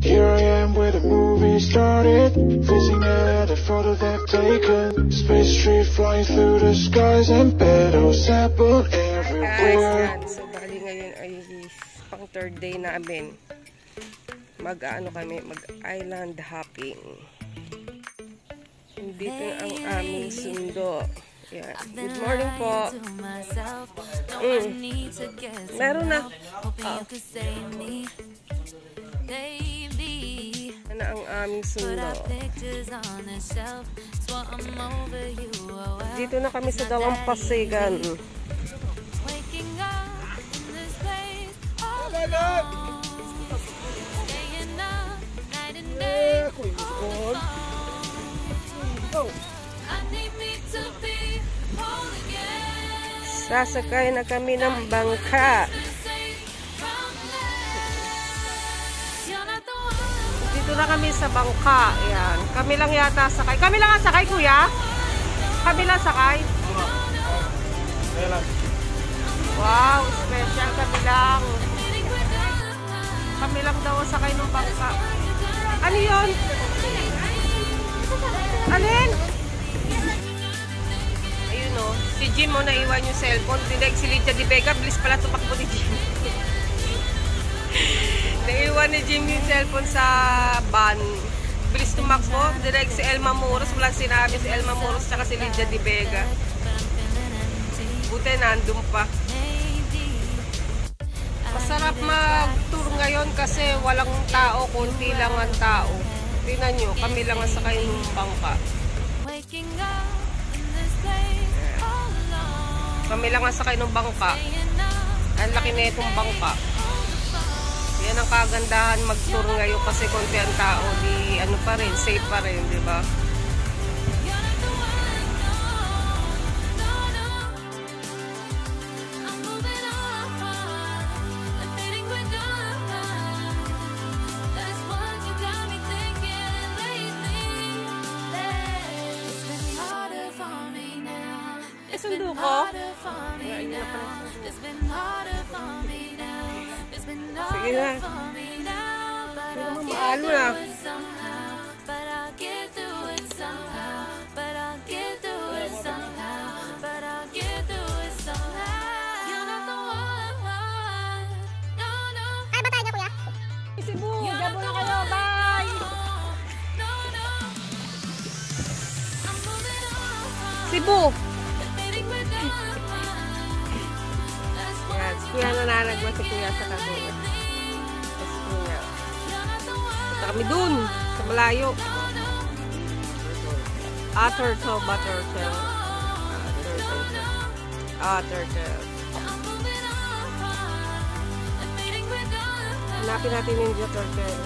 Here I am where the movie started, freezing at a photo they've taken. Space tree flying through the skies and petals apple everywhere. Guys, so bali ngayon ay pang third day namin. Mag-island hopping. Dito ang aming sundo. Yeah. Good morning po. Meron na. Ano ang aming sundo? Dito na kami sa Dalampasigan. Sasakay na kami ng bangka. Dito na kami sa bangka. Ayan. Kami lang yata sakay. Kami lang ang sakay, kuya? Kami lang sakay? Wow, special. Kami lang. Kami lang daw ang sakay ng bangka. Ano yun? Alin? Ayun o. Si Jim o naiwan yung cellphone. Tinag si Lydia Di Vega. Bilis pala tumakbo ni Jim. Naiwan ni Jim yung cellphone sa van. Bilis tumakbo. Direct si Elma Moros. Walang sinabi si Elma Moros tsaka si Lydia Di Vega. Buti nandun pa. Masarap mag-tour ngayon kasi walang tao. Kunti lang ang tao. Tingnan nyo. Kami lang ang sakay ng bangka. Kami lang ang sakay ng bangka. Ang laki na itong bangka. Yan ang kagandahan mag-tour ngayon kasi konti ang tao. Di ano pa rin, safe pa rin, di ba? Sundo ko? Sige na. Hindi naman maalo na. Ay, batay niya, kuya. Cebu, jabo na kayo. Bye! Cebu! Yan, si kuya nananagwa si kuya sa kakuya. Si kuya. Punta kami dun, sa malayo. Turtle ba turtle? Turtle. Hanapin natin yung turtle.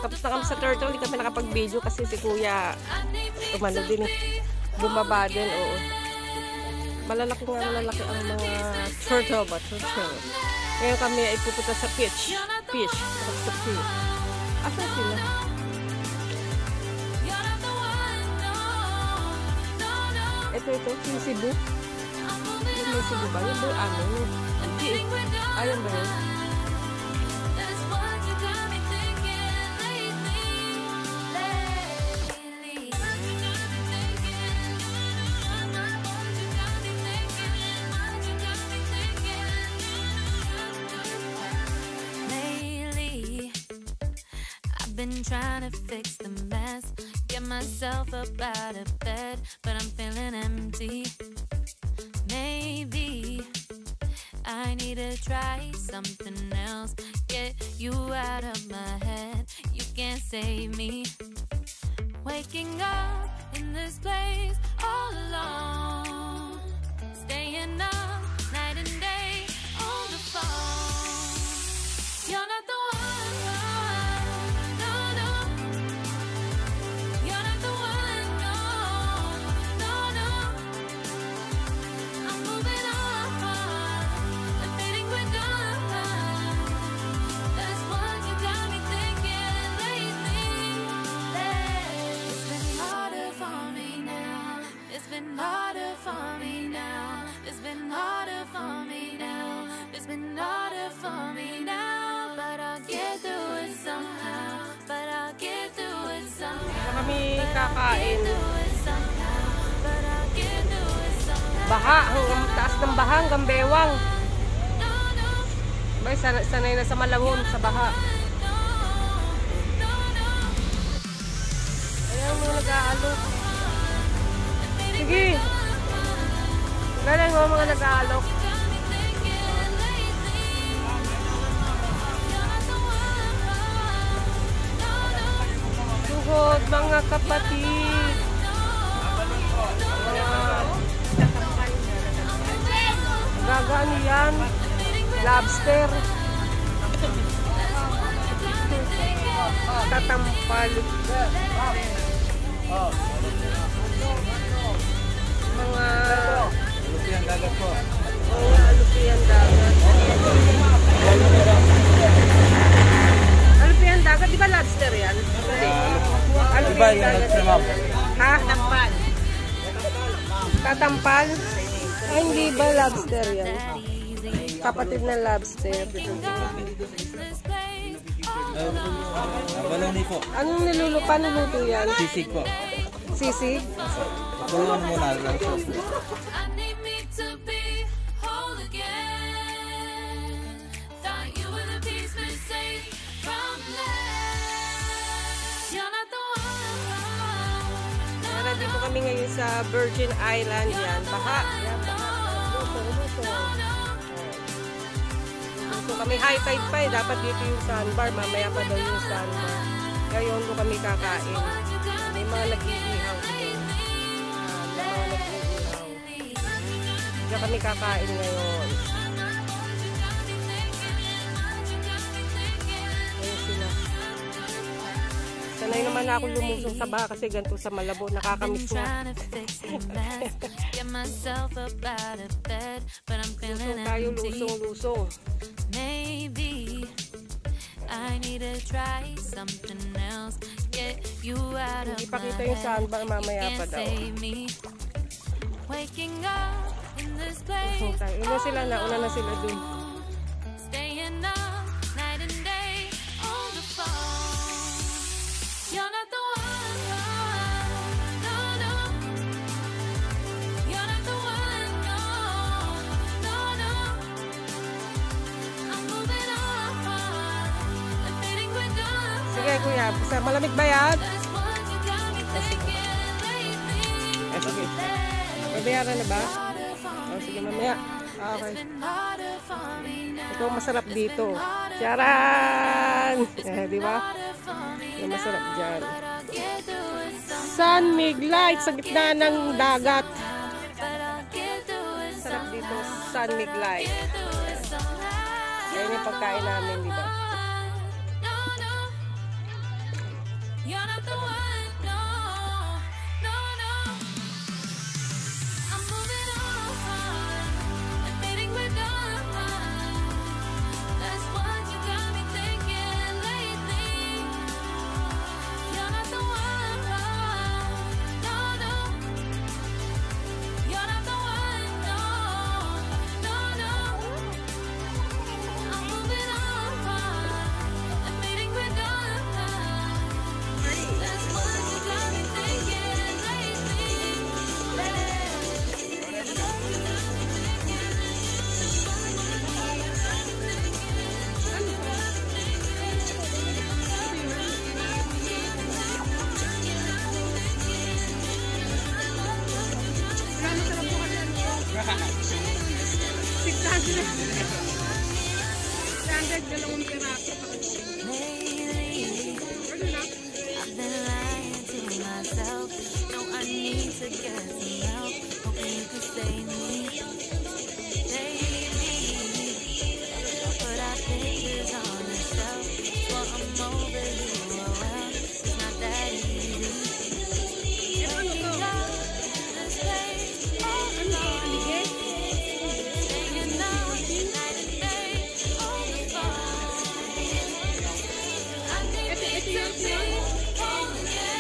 Tapos na kami sa turtle, hindi kami nakapag-video kasi si kuya umano din eh. Bumaba din, oo. Malalaki ang mga turtle ba? Turtle. Ngayon kami ay pupunta sa fish. Sa fish. Asan sila? Ito, si Cebu. Yung may Cebu ba? Yung ba ano? Hindi eh. Ayan ba yun? Been trying to fix the mess, get myself up out of bed, but I'm feeling empty. Maybe I need to try something else, get you out of my head. You can't save me. Waking up in this place all alone, staying up night and day on the phone. You're not the one, no, no. kami kakain. Baha, hanggang taas ng baha, hanggang bewang. Bay, sanay na sa Malabon, sa baha. Ayan, mga nag-aalok. Sige. Galing mo mga nag-aalok. Sugod, mga kapatid. Gagaan yan. Lobster. Tatampal. Mga Alupiang dagat po. alupiang dagat. Alupiang dagat, di ba lobster yan? Iba yung lobster, ma'am. Ha? Tatampal. Tatampal? Ay, hindi ba lobster yan? Kapatid na lobster. Baloni po. Anong niluluto yan? Sisig po. Sisig? Paguluan muna lang po. Dito kami ngayon sa Virgin Island yan. Baha. Yan, baha. Luto. So kami high tide pa eh. Dapat dito yung sandbar. Mamaya pa daw yung sandbar. Ngayon doon kami kakain. May mga nag-iihaw. May mga nag-iihaw. Diyan kami kakain ngayon. Ngayon sila. Sanay naman ako lumusong sa baha kasi ganito sa Malabo. Nakakamiss na. Lusong tayo, lusong. Maybe I need to try something else. Get you out of Hindi pa kita yung sandbar, mamaya pa daw. Waking up in this place. Lusong tayo. Una na sila dun. Staying up night and day on the phone. You're not the one, no, no. You're not the one, no, no, no. I'm moving on, I'm fading with God. Sige kuya, malamig ba yan? That's what you got me thinking lately. Sige. Babayaran na ba? Sige mamaya. Okay. Harder for me now. Ito masarap dito. Charan! Di ba? Ito masarap dyan. San Miglite sa gitna ng dagat. Sarap dito, San Miglite. Yan yung pagkain namin, di ba? You're not the one, no, no, no. I'm moving on, I'm fading with God. That's what you got me thinking lately. You're not the one, no, no. You're not the one, no, no, no. I'm moving on, I'm fading with God. That's what you got me thinking lately. Lately, I've been lying to myself. No, I need to get some help. Hoping you could save me. Lately, put our pictures on the shelf. Well, I'm over you, oh well. It's not that easy. Waking up in this place all alone. Staying up night and day on the phone. I need to be home, yeah.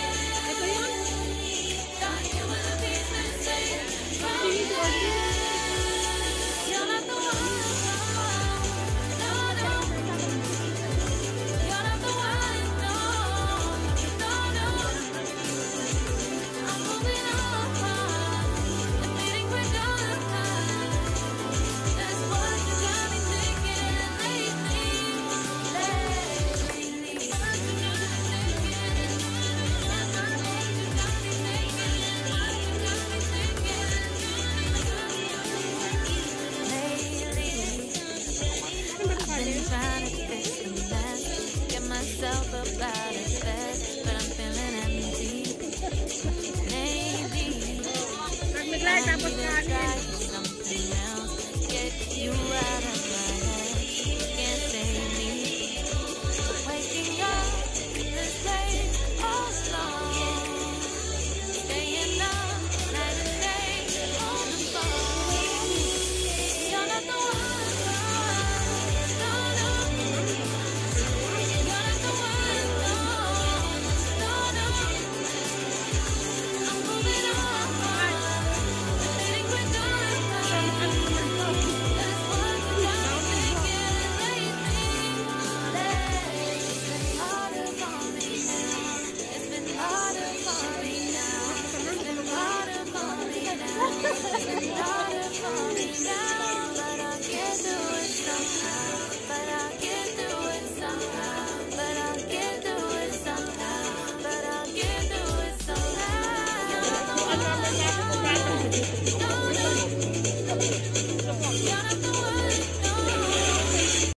need to try something else. Get you out of my head. You can't save me. Waking up in this place all alone. Staying up night and day on the phone. You're not the one. No, no. You're not the one. No, no. I'm moving on. Letting we're done. That's what I'm thinking lately. It's been harder for me now. It's been harder for me now. It's been harder for me now. It's been harder for me now. But I'll get through it somehow. But I'll get through it somehow. But I'll get through it somehow. But I'll get through it somehow. You're not the one.